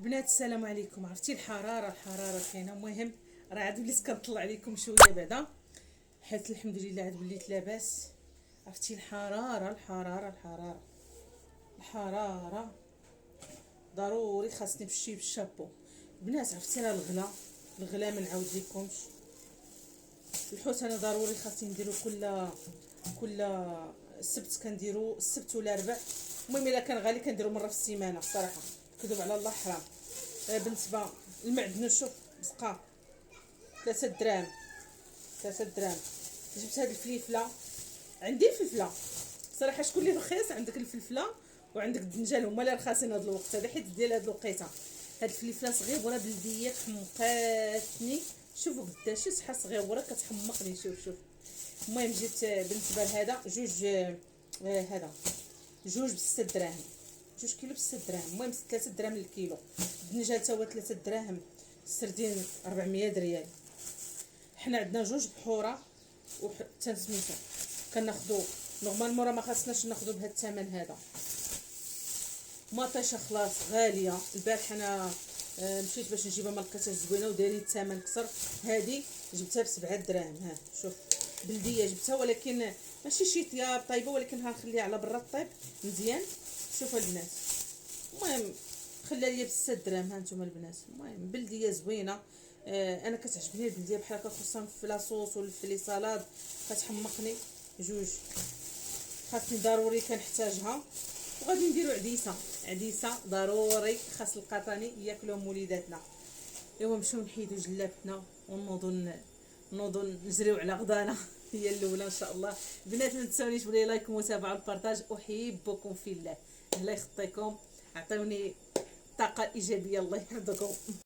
بنات السلام عليكم. عرفتي الحراره كاينه. المهم راه عاد وليت كنطلع عليكم شويه بعدا، حيت الحمد لله عاد وليت لاباس. عرفتي الحراره ضروري خاصني نمشي بالشابو. بنات عرفتي راه الغلا ما نعاود لكمش. الحوت انا ضروري خاصني نديرو كل السبت، كنديرو السبت ولا الربع. المهم الا كان غالي كنديرو مره في السيمانه الصراحه، كذب على الله حرام. بالنسبه المعدنوس شوف بقى 3 دراهم 3 دراهم. جبت هاد الفليفله، عندي الفلفله صراحه. شكون اللي رخيص؟ عندك الفلفله وعندك الدنجال، هما اللي رخاصين هاد الوقت هذا حيت ديال هاد الوقيته. هاد الفليفله صغيره بلديه حمقاتني. شوفوا قداش صحه صغيره كتحمقني. شوف. المهم جبت بالنسبه لهذا هذا جوج ب6 دراهم، 2 كيلو ب6 دراهم. المهم 3 دراهم للكيلو. الدنجال تا هو 3 دراهم. السردين 400 ريال. حنا عندنا جوج بحوره وحتى سميتو كناخذوا نورمالمون، راه ما خاصناش ناخذوا بهذا الثمن هذا. مطيشه خلاص غاليه. البارح انا مشيت باش نجيبها، ما لقيتهاش زوينه ودايرين الثمن كثر. هذه جبتها ب7 دراهم. ها شوف بلديه جبتها، ولكن ماشي شي طياب طيبه، ولكن هنخليها على برا الطيب مزيان. شوفوا البنات، المهم خلى لي ب6 دراهم. ها نتوما البنات، المهم بلديه زوينه. انا كتعجبني البلديه بحال هكا، خصوصا في لاصوص ولا في لي صالاد كتحمقني. جوج خاصني ضروري كنحتاجها. وغادي نديرو عديسه ضروري، خاص القطاني ياكلوهم وليداتنا. ايوا نمشيو نحيدو جلابتنا ونوضو نجريو على غدانا. هي الاولى ان شاء الله. بنات ما تنساونيش بلي لايك ومتابعه والبارطاج. احبكم في الله. الله يخطيكم، عطيوني الطاقه الايجابيه. الله يحفظكم.